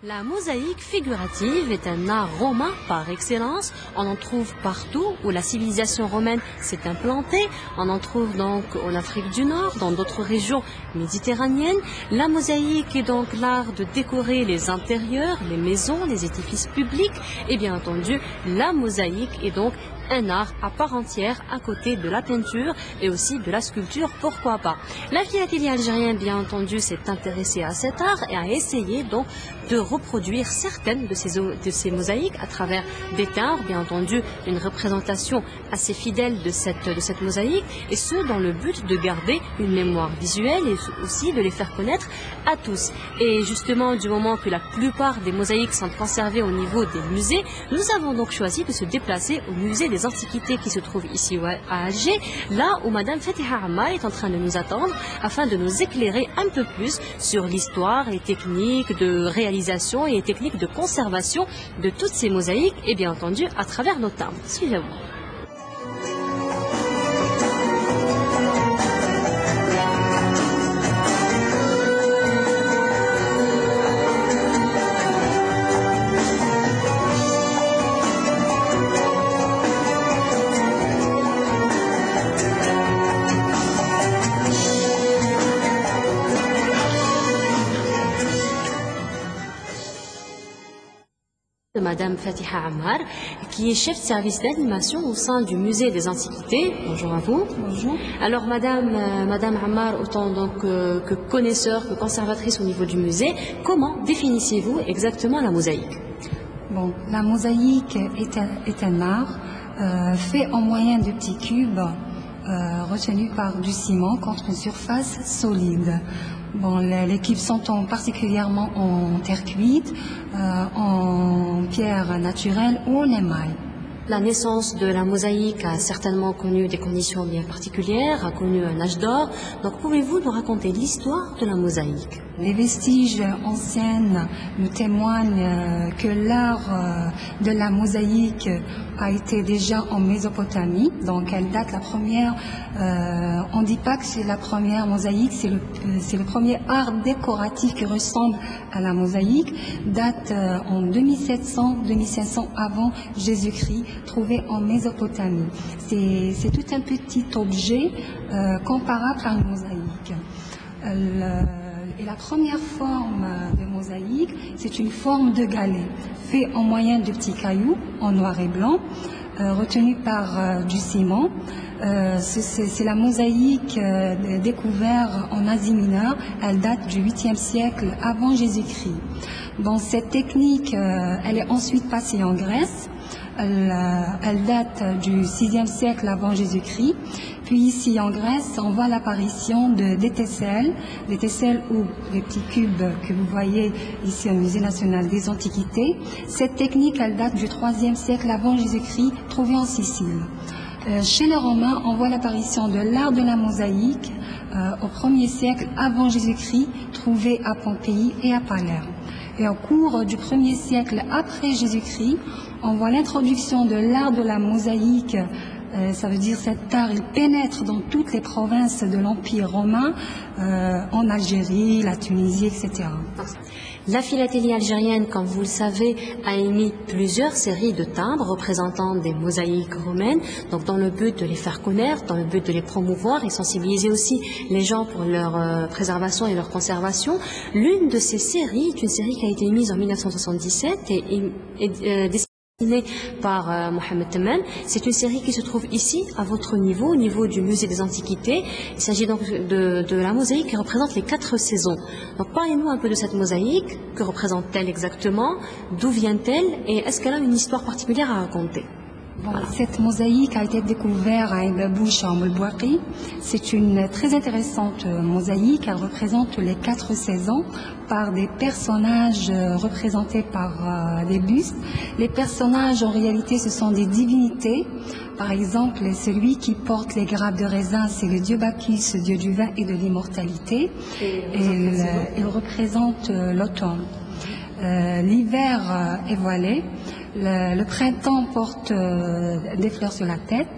La mosaïque figurative est un art romain par excellence. On en trouve partout où la civilisation romaine s'est implantée. On en trouve donc en Afrique du Nord, dans d'autres régions méditerranéennes. La mosaïque est donc l'art de décorer les intérieurs, les maisons, les édifices publics. Et bien entendu, la mosaïque est donc un art à part entière à côté de la peinture et aussi de la sculpture, pourquoi pas. La philatélie algérienne, bien entendu, s'est intéressée à cet art et a essayé donc de reproduire certaines de ces mosaïques à travers des timbres, bien entendu, une représentation assez fidèle de cette mosaïque, et ce, dans le but de garder une mémoire visuelle et aussi de les faire connaître à tous. Et justement, du moment que la plupart des mosaïques sont conservées au niveau des musées, nous avons donc choisi de se déplacer au musée des Antiquités qui se trouve ici à Alger, là où Madame Fatiha Ammar est en train de nous attendre afin de nous éclairer un peu plus sur l'histoire et techniques de réalisation et techniques de conservation de toutes ces mosaïques et bien entendu à travers nos timbres. Suivez-moi. De Madame Fatiha Ammar, qui est chef de service d'animation au sein du musée des Antiquités. Bonjour à vous. Bonjour. Alors Madame Ammar, autant donc que connaisseur, que conservatrice au niveau du musée, comment définissez-vous exactement la mosaïque? Bon, la mosaïque est un art fait en moyen de petits cubes retenus par du ciment contre une surface solide. Bon, les cubes sont particulièrement en terre cuite, en pierre naturelle ou en émail. La naissance de la mosaïque a certainement connu des conditions bien particulières, a connu un âge d'or. Donc pouvez-vous nous raconter l'histoire de la mosaïque? Les vestiges anciens nous témoignent que l'art de la mosaïque a été déjà en Mésopotamie. Donc elle date la première, on ne dit pas que c'est la première mosaïque, c'est le premier art décoratif qui ressemble à la mosaïque, date en 2700-2500 avant Jésus-Christ, trouvé en Mésopotamie. C'est tout un petit objet comparable à une mosaïque. Et la première forme de mosaïque, c'est une forme de galet, fait en moyen de petits cailloux, en noir et blanc, retenu par du ciment. C'est la mosaïque découverte en Asie mineure, elle date du 8e siècle avant Jésus-Christ. Bon, cette technique, elle est ensuite passée en Grèce. Elle date du 6e siècle avant Jésus-Christ. Puis ici en Grèce, on voit l'apparition des tesselles ou les petits cubes que vous voyez ici au Musée national des Antiquités. Cette technique, elle date du 3e siècle avant Jésus-Christ, trouvée en Sicile. Chez les Romains, on voit l'apparition de l'art de la mosaïque au 1er siècle avant Jésus-Christ, trouvé à Pompéi et à Palerme. Et au cours du 1er siècle après Jésus-Christ, on voit l'introduction de l'art de la mosaïque. Ça veut dire cet art, il pénètre dans toutes les provinces de l'Empire romain, en Algérie, la Tunisie, etc. La philatélie algérienne, comme vous le savez, a émis plusieurs séries de timbres représentant des mosaïques romaines, donc dans le but de les faire connaître, dans le but de les promouvoir et sensibiliser aussi les gens pour leur préservation et leur conservation. L'une de ces séries est une série qui a été émise en 1977 et dessinée par Mohamed Temen. C'est une série qui se trouve ici, à votre niveau, au niveau du musée des Antiquités. Il s'agit donc de la mosaïque qui représente les 4 saisons. Donc parlez-nous un peu de cette mosaïque. Que représente-t-elle exactement? D'où vient-elle? Et est-ce qu'elle a une histoire particulière à raconter? Bon, cette mosaïque a été découverte à Ain Bouch en Moulbouari. C'est une très intéressante mosaïque. Elle représente les 4 saisons par des personnages représentés par des bustes. Les personnages, en réalité, ce sont des divinités. Par exemple, celui qui porte les grappes de raisin, c'est le dieu Bacchus, dieu du vin et de l'immortalité. Et il représente l'automne. L'hiver est voilé. Le printemps porte des fleurs sur la tête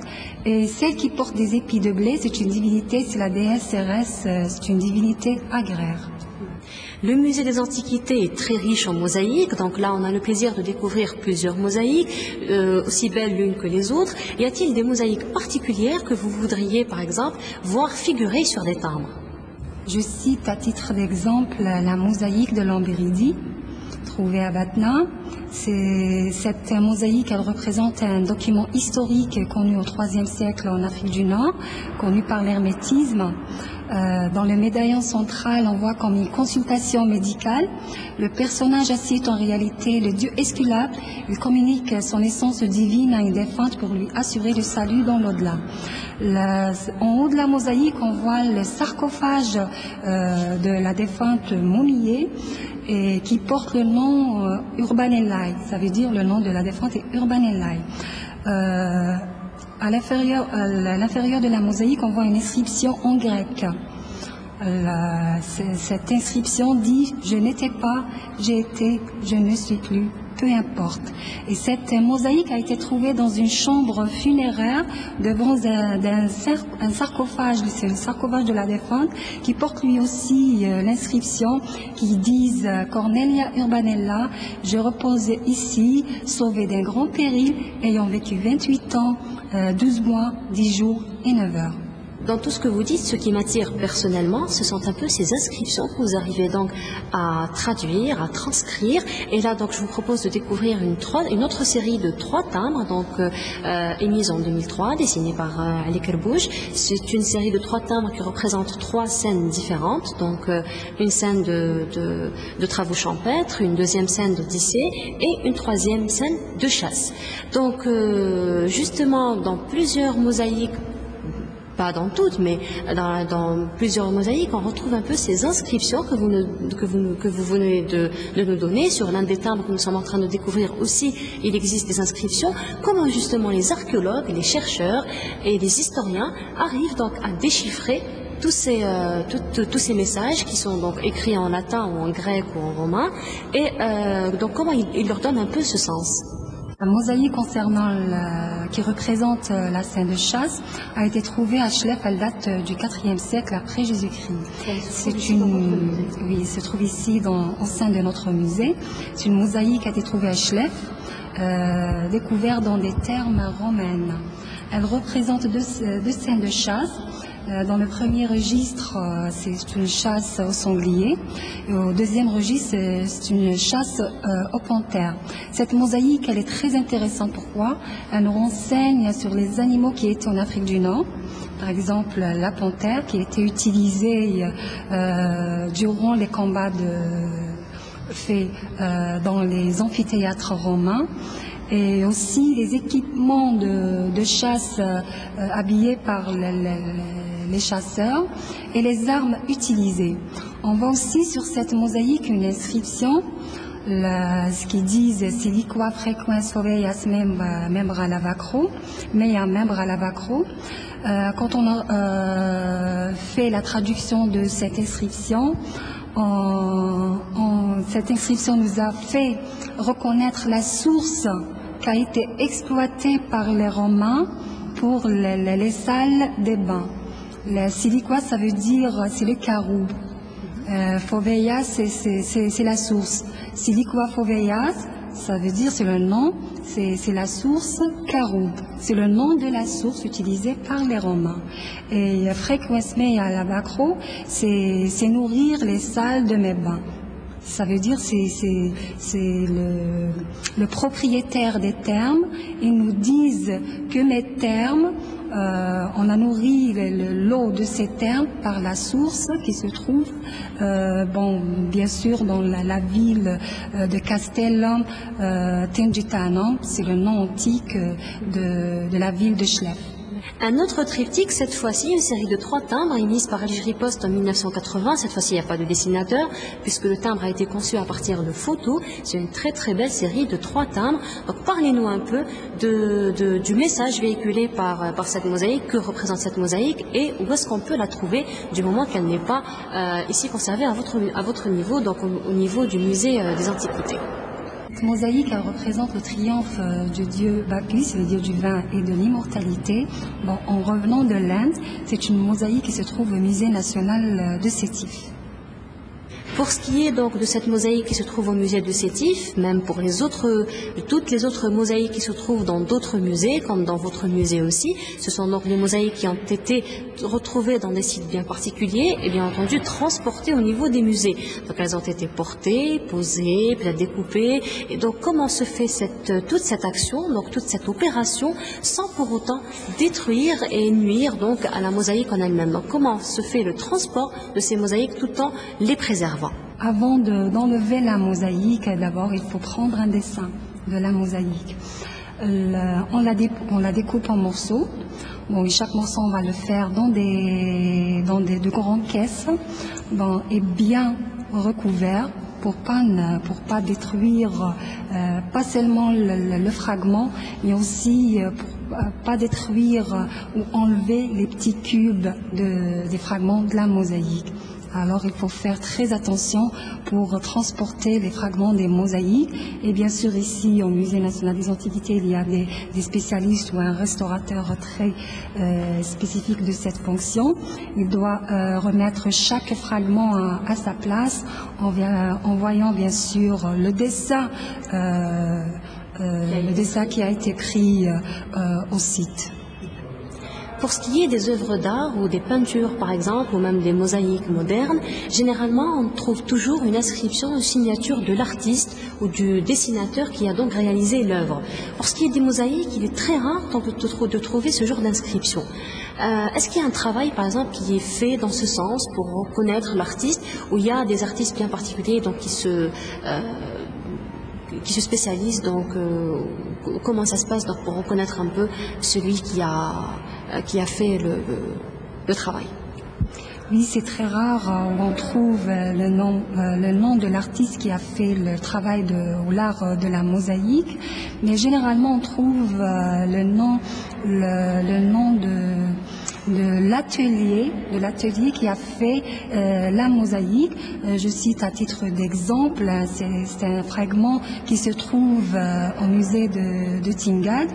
et celle qui porte des épis de blé, c'est une divinité, c'est la déesse Cérès, c'est une divinité agraire. Le musée des Antiquités est très riche en mosaïques, donc là on a le plaisir de découvrir plusieurs mosaïques, aussi belles l'une que les autres. Y a-t-il des mosaïques particulières que vous voudriez par exemple voir figurer sur des timbres? Je cite à titre d'exemple la mosaïque de Lambéridi, trouvée à Batna. Cette mosaïque, elle représente un document historique connu au IIIe siècle en Afrique du Nord, connu par l'hermétisme. Dans le médaillon central, on voit comme une consultation médicale. Le personnage assiste en réalité le dieu Esculape. Il communique son essence divine à une défunte pour lui assurer le salut dans l'au-delà. En haut de la mosaïque, on voit le sarcophage de la défunte momiée et qui porte le nom Urbanellai. Ça veut dire le nom de la défunte est Urbanellai. À l'intérieur de la mosaïque, on voit une inscription en grec. Cette inscription dit « Je n'étais pas, j'ai été, je ne suis plus ». Peu importe. Et cette mosaïque a été trouvée dans une chambre funéraire devant un sarcophage, c'est le sarcophage de la défunte, qui porte lui aussi l'inscription qui dit Cornelia Urbanella, je repose ici, sauvée d'un grand péril, ayant vécu 28 ans, 12 mois, 10 jours et 9 heures. Dans tout ce que vous dites, ce qui m'attire personnellement, ce sont un peu ces inscriptions que vous arrivez donc à traduire, à transcrire. Et là, donc, je vous propose de découvrir une autre série de 3 timbres, donc émise en 2003, dessinée par Ali Kerbouj. C'est une série de 3 timbres qui représentent 3 scènes différentes. Donc, une scène de travaux champêtres, une deuxième scène d'Odyssée et une troisième scène de chasse. Donc, justement, dans plusieurs mosaïques, pas dans toutes, mais dans plusieurs mosaïques, on retrouve un peu ces inscriptions que vous venez de nous donner. Sur l'un des timbres que nous sommes en train de découvrir aussi, il existe des inscriptions. Comment justement les archéologues, les chercheurs et les historiens arrivent donc à déchiffrer tous ces messages qui sont donc écrits en latin ou en grec ou en romain, et donc comment ils leur donnent un peu ce sens? La mosaïque qui représente la scène de chasse a été trouvée à Chlef, elle date du IVe siècle après Jésus-Christ. Oui, se trouve ici au sein de notre musée. C'est une mosaïque qui a été trouvée à Chlef, découverte dans des termes romaines. Elle représente deux scènes de chasse. Dans le premier registre, c'est une chasse au sanglier. Et au deuxième registre, c'est une chasse aux panthères. Cette mosaïque, elle est très intéressante. Pourquoi? Elle nous renseigne sur les animaux qui étaient en Afrique du Nord. Par exemple, la panthère qui a été utilisée durant les combats faits dans les amphithéâtres romains. Et aussi les équipements de chasse habillés par les chasseurs et les armes utilisées. On voit aussi sur cette mosaïque une inscription, ce qui dit Siliqua frequens foveas membra lavacro, mea membra lavacro. Quand on a fait la traduction de cette inscription, cette inscription nous a fait reconnaître la source qui a été exploitée par les Romains pour les salles des bains. La siliqua, ça veut dire, c'est le caroube. Foveia, c'est la source. Siliqua foveia, ça veut dire, c'est le nom, c'est la source caroube. C'est le nom de la source utilisée par les Romains. Et frequens mea lavacro, c'est nourrir les salles de mes bains. Ça veut dire c'est le propriétaire des thermes. Ils nous disent que mes thermes, on a nourri l'eau de ces thermes par la source qui se trouve, bien sûr, dans la ville de Castellum Tingitanum. C'est le nom antique de la ville de Chlef. Un autre triptyque, cette fois-ci, une série de 3 timbres émise par Algérie Post en 1980. Cette fois-ci, il n'y a pas de dessinateur, puisque le timbre a été conçu à partir de photos. C'est une très très belle série de 3 timbres. Donc parlez-nous un peu du message véhiculé par cette mosaïque, que représente cette mosaïque, et où est-ce qu'on peut la trouver du moment qu'elle n'est pas ici conservée à votre niveau, donc au niveau du musée des Antiquités. Cette mosaïque, elle représente le triomphe du dieu Bacchus, le dieu du vin et de l'immortalité. En revenant de l'Inde, c'est une mosaïque qui se trouve au musée national de Sétif. Pour ce qui est donc de cette mosaïque qui se trouve au musée de Sétif, même pour toutes les autres mosaïques qui se trouvent dans d'autres musées, comme dans votre musée aussi, ce sont donc des mosaïques qui ont été retrouvées dans des sites bien particuliers et bien entendu transportées au niveau des musées. Donc elles ont été portées, posées, puis découpées. Et donc comment se fait toute cette action, donc toute cette opération, sans pour autant détruire et nuire donc à la mosaïque en elle-même. Donc comment se fait le transport de ces mosaïques tout en les préservant? Avant d'enlever la mosaïque, d'abord il faut prendre un dessin de la mosaïque. On la découpe en morceaux. Bon, et chaque morceau on va le faire dans de grandes caisses, et bien recouvert pour pas détruire pas seulement le fragment, mais aussi pour pas détruire ou enlever les petits cubes des fragments de la mosaïque. Alors il faut faire très attention pour transporter les fragments des mosaïques. Et bien sûr ici au Musée national des antiquités, il y a des spécialistes ou un restaurateur très spécifique de cette fonction. Il doit remettre chaque fragment à sa place en voyant bien sûr le dessin qui a été pris au site. Pour ce qui est des œuvres d'art ou des peintures par exemple, ou même des mosaïques modernes, généralement on trouve toujours une inscription, une signature de l'artiste ou du dessinateur qui a donc réalisé l'œuvre. Pour ce qui est des mosaïques, il est très rare de trouver ce genre d'inscription. Est-ce qu'il y a un travail par exemple qui est fait dans ce sens pour reconnaître l'artiste, où il y a des artistes bien particuliers donc qui se spécialisent, donc comment ça se passe donc, pour reconnaître un peu celui qui a fait le travail? Oui, c'est très rare où on trouve le nom de l'artiste qui a fait le travail ou l'art de la mosaïque, mais généralement on trouve le nom de l'atelier qui a fait la mosaïque. Je cite à titre d'exemple, c'est un fragment qui se trouve au musée de Tingad.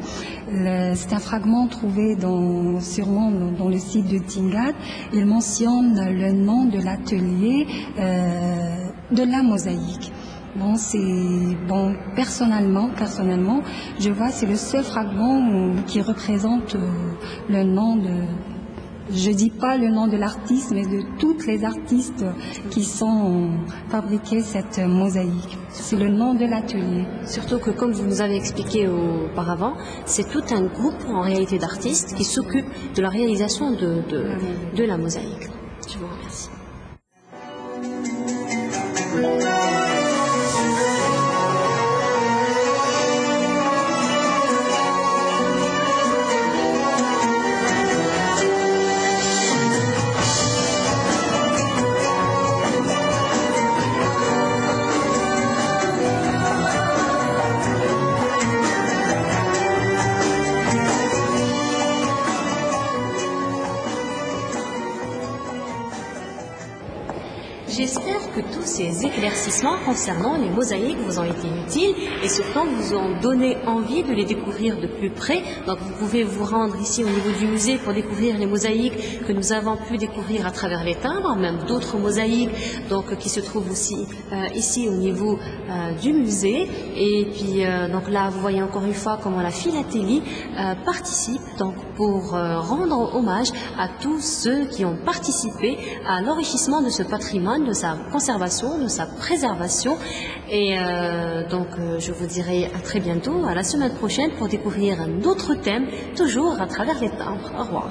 C'est un fragment trouvé sûrement dans le site de Tingad. Il mentionne le nom de l'atelier de la mosaïque. Personnellement, je vois c'est le seul fragment qui représente le nom je dis pas le nom de l'artiste, mais de toutes les artistes qui sont fabriqués cette mosaïque. C'est le nom de l'atelier. Surtout que, comme vous nous avez expliqué auparavant, c'est tout un groupe en réalité d'artistes qui s'occupent de la réalisation de la mosaïque. Je vous remercie. J'espère que tous ces éclaircissements concernant les mosaïques vous ont été utiles et surtout vous ont donné envie de les découvrir de plus près. Donc vous pouvez vous rendre ici au niveau du musée pour découvrir les mosaïques que nous avons pu découvrir à travers les timbres, même d'autres mosaïques donc, qui se trouvent aussi ici au niveau du musée. Et puis donc là vous voyez encore une fois comment la philatélie participe donc, pour rendre hommage à tous ceux qui ont participé à l'enrichissement de ce patrimoine, de sa conservation, de sa préservation. Et donc je vous dirai à très bientôt, à la semaine prochaine pour découvrir un autre thème, toujours à travers les timbres. Au revoir.